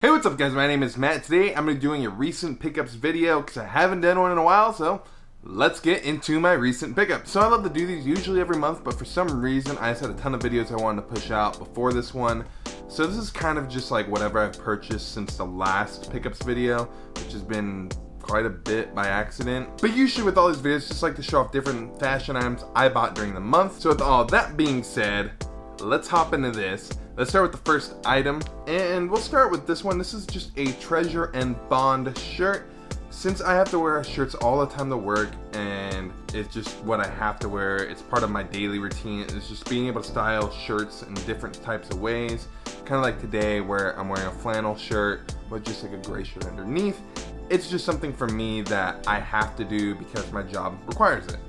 Hey, what's up guys? My name is Matt. Today I'm going to be doing a recent pickups video because I haven't done one in a while, so let's get into my recent pickups. So I love to do these usually every month, but for some reason I just had a ton of videos I wanted to push out before this one. So this is kind of just like whatever I've purchased since the last pickups video, which has been quite a bit by accident. But usually with all these videos, just like to show off different fashion items I bought during the month. So with all that being said, let's hop into this. Let's start with the first item, and we'll start with this one. This is just a Treasure and Bond shirt. Since I have to wear shirts all the time to work, and it's just what I have to wear, it's part of my daily routine. It's just being able to style shirts in different types of ways. Kind of like today where I'm wearing a flannel shirt with just like a gray shirt underneath. It's just something for me that I have to do because my job requires it.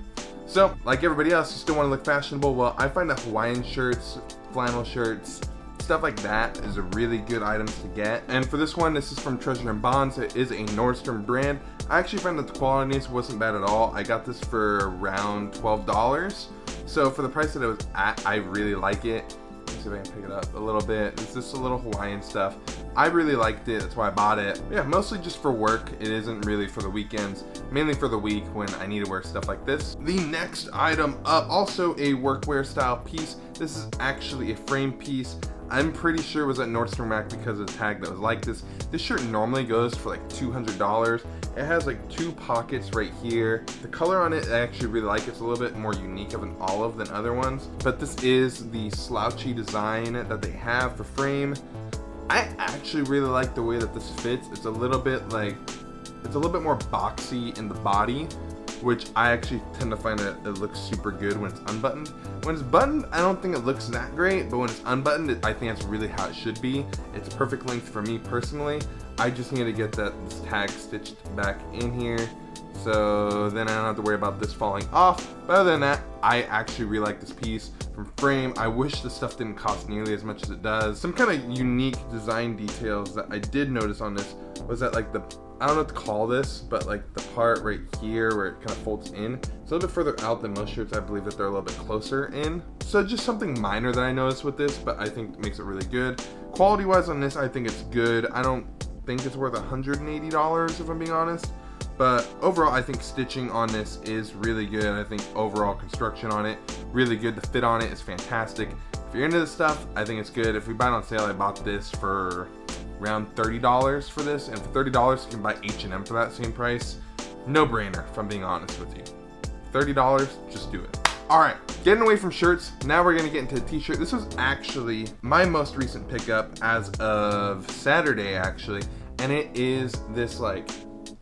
So, like everybody else, you still want to look fashionable. Well, I find that Hawaiian shirts, flannel shirts, stuff like that is a really good item to get. And for this one, this is from Treasure and Bonds. It is a Nordstrom brand. I actually found that the quality wasn't bad at all. I got this for around $12. So for the price that it was at, I really like it. Let's see if I can pick it up a little bit. It's just a little Hawaiian stuff. I really liked it, that's why I bought it. Yeah, mostly just for work. It isn't really for the weekends, mainly for the week when I need to wear stuff like this. The next item up, also a workwear style piece. This is actually a frame piece. I'm pretty sure it was at Nordstrom Rack because of the tag that was like this. This shirt normally goes for like $200. It has like two pockets right here. The color on it, I actually really like. It's a little bit more unique of an olive than other ones. But this is the slouchy design that they have for frame. I actually really like the way that this fits. It's a little bit more boxy in the body, which I actually tend to find that it looks super good when it's unbuttoned. When it's buttoned, I don't think it looks that great, but when it's unbuttoned, I think that's really how it should be. It's a perfect length for me personally. I just need to get this tag stitched back in here, so then I don't have to worry about this falling off. But other than that, I actually really like this piece from frame. I wish this stuff didn't cost nearly as much as it does. Some kind of unique design details that I did notice on this was that like I don't know what to call this, but like the part right here where it kind of folds in, it's a little bit further out than most shirts. I believe that they're a little bit closer in. So just something minor that I noticed with this, but I think makes it really good. Quality wise on this, I think it's good. I don't think it's worth $180 if I'm being honest. But overall, I think stitching on this is really good. I think overall construction on it, really good. The fit on it is fantastic. If you're into this stuff, I think it's good. If we buy it on sale, I bought this for around $30 for this, and for $30 you can buy H&M for that same price. No brainer, if I'm being honest with you. $30, just do it. Alright, getting away from shirts, now we're gonna get into a t-shirt. This was actually my most recent pickup as of Saturday actually, and it is this like,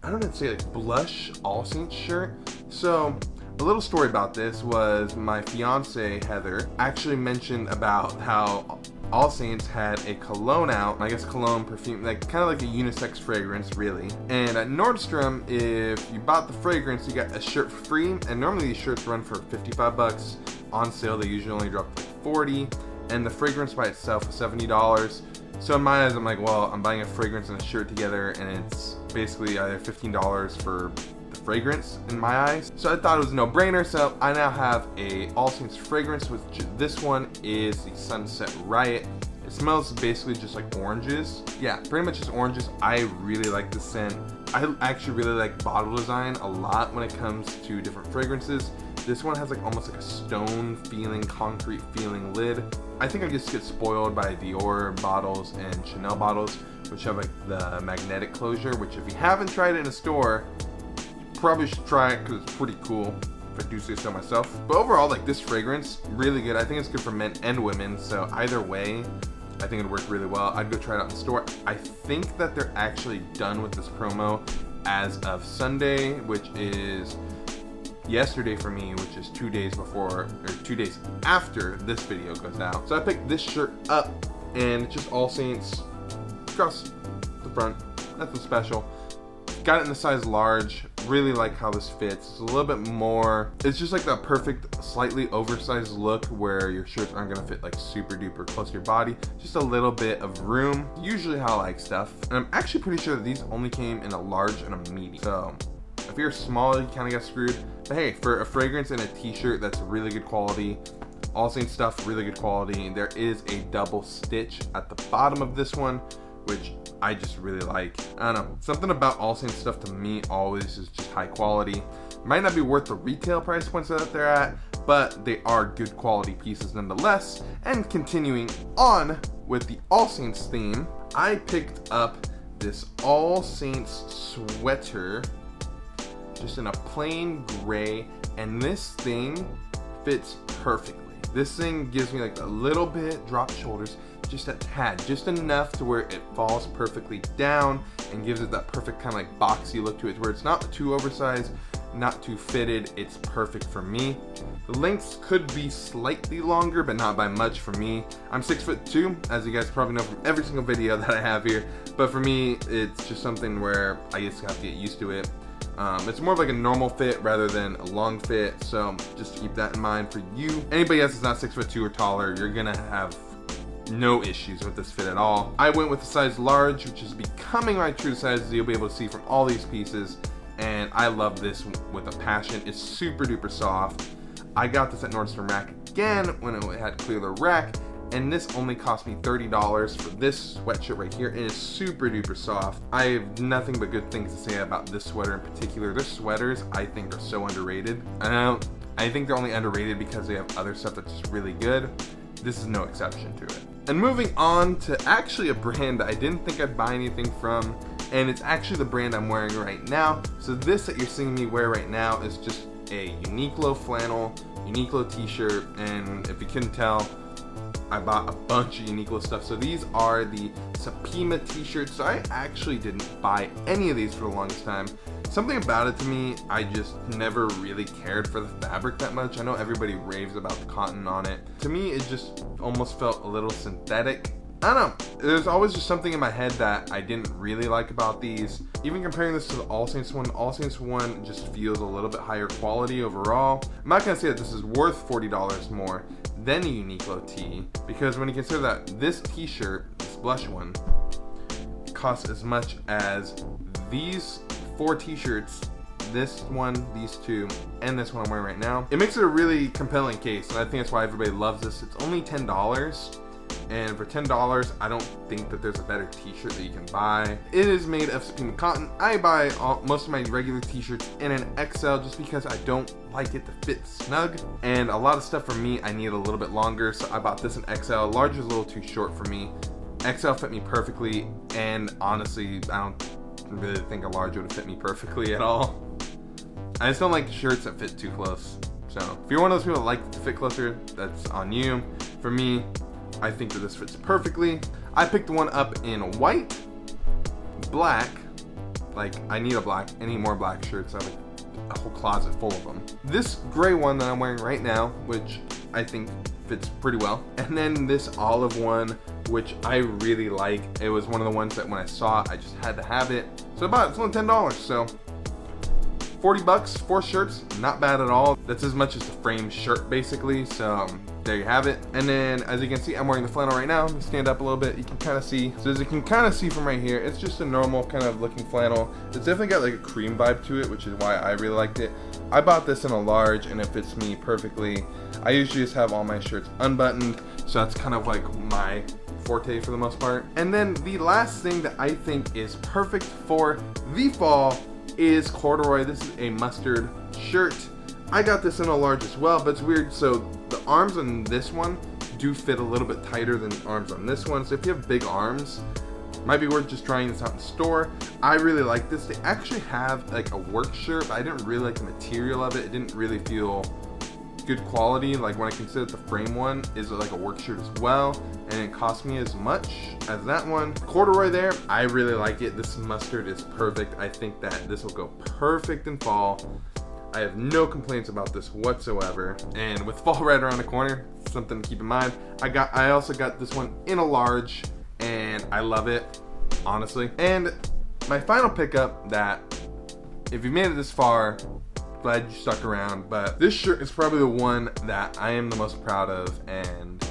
I don't know how to say, like blush AllSaints shirt. So a little story about this was my fiance Heather actually mentioned about how AllSaints had a cologne out, I guess cologne, perfume, like kind of like a unisex fragrance really. And at Nordstrom, if you bought the fragrance, you got a shirt free, and normally these shirts run for 55 bucks. On sale, they usually only drop like 40, and the fragrance by itself was $70. So in my eyes, I'm like, well, I'm buying a fragrance and a shirt together, and it's basically either $15 for the fragrance in my eyes. So I thought it was a no-brainer, so I now have a AllSaints fragrance, which this one is the Sunset Riot. It smells basically just like oranges. Yeah, pretty much just oranges. I really like the scent. I actually really like bottle design a lot when it comes to different fragrances. This one has like almost like a stone feeling, concrete feeling lid. I think I just get spoiled by Dior bottles and Chanel bottles, which have like the magnetic closure, which if you haven't tried it in a store, probably should try it because it's pretty cool, if I do say so myself. But overall, like this fragrance, really good. I think it's good for men and women, so either way, I think it'd work really well. I'd go try it out in the store. I think that they're actually done with this promo as of Sunday, which is yesterday for me, which is 2 days before, or 2 days after this video goes out. So I picked this shirt up, and it's just AllSaints across the front, nothing special. Got it in the size large. Really like how this fits. It's a little bit more, it's just like that perfect slightly oversized look where your shirts aren't gonna fit like super duper close to your body. Just a little bit of room. Usually how I like stuff. And I'm actually pretty sure that these only came in a large and a medium. So if you're small, you kind of got screwed. But hey, for a fragrance and a t-shirt that's really good quality, AllSaints stuff, really good quality. There is a double stitch at the bottom of this one, which I just really like. I don't know, something about AllSaints stuff to me always is just high quality. Might not be worth the retail price points that they're at, but they are good quality pieces nonetheless. And continuing on with the AllSaints theme, I picked up this AllSaints sweater, just in a plain gray, and this thing fits perfectly. This thing gives me like a little bit dropped shoulders, just a tad, just enough to where it falls perfectly down and gives it that perfect kind of like boxy look to it, where it's not too oversized, not too fitted. It's perfect for me. The lengths could be slightly longer, but not by much for me. I'm 6'2", as you guys probably know from every single video that I have here, but for me it's just something where I just have to get used to it. It's more of like a normal fit rather than a long fit, so just keep that in mind for you. Anybody else that's not 6'2" or taller, you're gonna have no issues with this fit at all. I went with the size large, which is becoming my true size, as you'll be able to see from all these pieces, and I love this with a passion. It's super duper soft. I got this at Nordstrom Rack again when it had clear the rack, and this only cost me $30 for this sweatshirt right here. It is super duper soft. I have nothing but good things to say about this sweater in particular. Their sweaters, I think, are so underrated. I think they're only underrated because they have other stuff that's just really good. This is no exception to it. And moving on to actually a brand that I didn't think I'd buy anything from, and it's actually the brand I'm wearing right now. So this that you're seeing me wear right now is just a Uniqlo Flannel, Uniqlo t-shirt, and if you couldn't tell, I bought a bunch of Uniqlo stuff. So these are the Supima t-shirts. So I actually didn't buy any of these for the longest time. Something about it to me, I just never really cared for the fabric that much. I know everybody raves about the cotton on it. To me, it just almost felt a little synthetic. I don't know, there's always just something in my head that I didn't really like about these. Even comparing this to the AllSaints one just feels a little bit higher quality overall. I'm not gonna say that this is worth $40 more than a Uniqlo Tee, because when you consider that this t-shirt, this blush one, costs as much as these 4 t-shirts, this one, these 2, and this one I'm wearing right now, it makes it a really compelling case, and I think that's why everybody loves this. It's only $10. And for $10, I don't think that there's a better t-shirt that you can buy. It is made of Supima cotton. I buy most of my regular t-shirts in an XL just because I don't like it to fit snug. And a lot of stuff for me, I need a little bit longer, so I bought this in XL. Large is a little too short for me. XL fit me perfectly, and honestly, I don't really think a large would fit me perfectly at all. I just don't like shirts that fit too close. So if you're one of those people that like to fit closer, that's on you. For me, I think that this fits perfectly. I picked one up in white, black, like I need any more black shirts. I have like a whole closet full of them. This gray one that I'm wearing right now, which I think fits pretty well. And then this olive one, which I really like. It was one of the ones that when I saw it, I just had to have it. So I bought it, it's only $10, so 40 bucks, 4 shirts, not bad at all. That's as much as the frame shirt basically, so there you have it. And then as you can see, I'm wearing the flannel right now. Let me stand up a little bit, you can kind of see. So as you can kind of see from right here, it's just a normal kind of looking flannel. It's definitely got like a cream vibe to it, which is why I really liked it. I bought this in a large and it fits me perfectly. I usually just have all my shirts unbuttoned, so that's kind of like my forte for the most part. And then the last thing that I think is perfect for the fall is corduroy. This is a mustard shirt. I got this in a large as well, but it's weird. So the arms on this one do fit a little bit tighter than the arms on this one. So if you have big arms, might be worth just trying this out in store. I really like this. They actually have like a work shirt, but I didn't really like the material of it. It didn't really feel good quality. Like when I consider the frame one is like a work shirt as well, and it cost me as much as that one. Corduroy there, I really like it. This mustard is perfect. I think that this will go perfect in fall. I have no complaints about this whatsoever. And with fall right around the corner, something to keep in mind. I also got this one in a large, and I love it, honestly. And my final pickup that, if you made it this far, glad you stuck around, but this shirt is probably the one that I am the most proud of and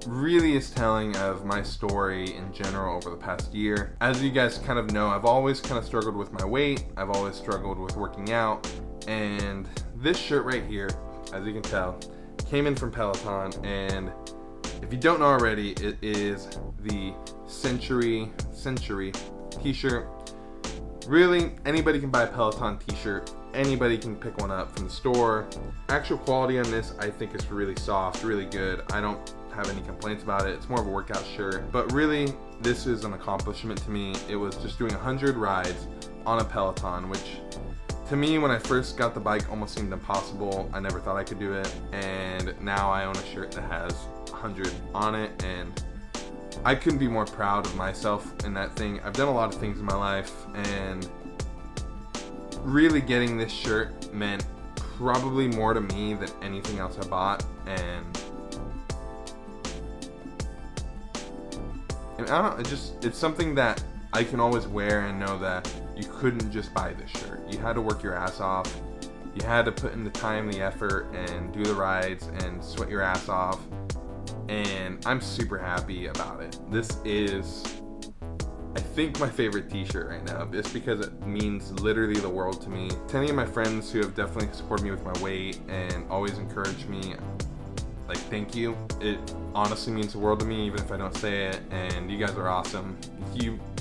really is telling of my story in general over the past year. As you guys kind of know, I've always kind of struggled with my weight. I've always struggled with working out, and this shirt right here, as you can tell, came in from Peloton, and If you don't know already, it is the Century t-shirt. Really, anybody can buy a Peloton t-shirt. Anybody can pick one up from the store. Actual quality on this, I think, is really soft, really good. I don't have any complaints about it. It's more of a workout shirt, but really, this is an accomplishment to me. It was just doing 100 rides on a Peloton, which to me, when I first got the bike, almost seemed impossible. I never thought I could do it, and now I own a shirt that has 100 on it, and I couldn't be more proud of myself in that thing. I've done a lot of things in my life, and really getting this shirt meant probably more to me than anything else I bought. And I don't know, it's something that I can always wear and know that you couldn't just buy this shirt. You had to work your ass off. You had to put in the time, the effort, and do the rides and sweat your ass off. And I'm super happy about it. This is, I think, my favorite t-shirt right now, just because it means literally the world to me. To any of my friends who have definitely supported me with my weight and always encouraged me, like, thank you. It honestly means the world to me, even if I don't say it, and you guys are awesome.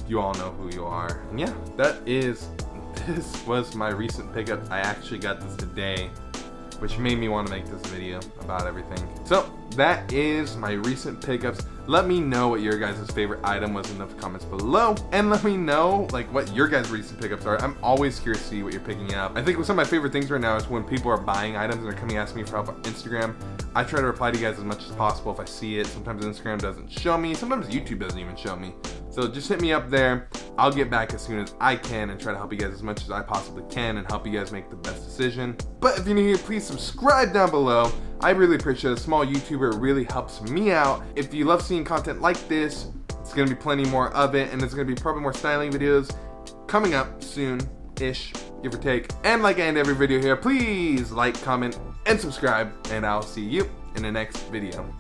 You all know who you are. And yeah, this was my recent pickup. I actually got this today, which made me want to make this video about everything. So that is my recent pickups. Let me know what your guys' favorite item was in the comments below, and let me know like what your guys' recent pickups are. I'm always curious to see what you're picking up. I think some of my favorite things right now is when people are buying items and they're coming asking me for help on Instagram. I try to reply to you guys as much as possible if I see it. Sometimes Instagram doesn't show me. Sometimes YouTube doesn't even show me. So just hit me up there. I'll get back as soon as I can and try to help you guys as much as I possibly can and help you guys make the best decision. But if you're new here, please subscribe down below. I really appreciate it. A small YouTuber, really helps me out. If you love seeing content like this, it's going to be plenty more of it, and there's going to be probably more styling videos coming up soon-ish, give or take. And like I end every video here, please like, comment, and subscribe, and I'll see you in the next video.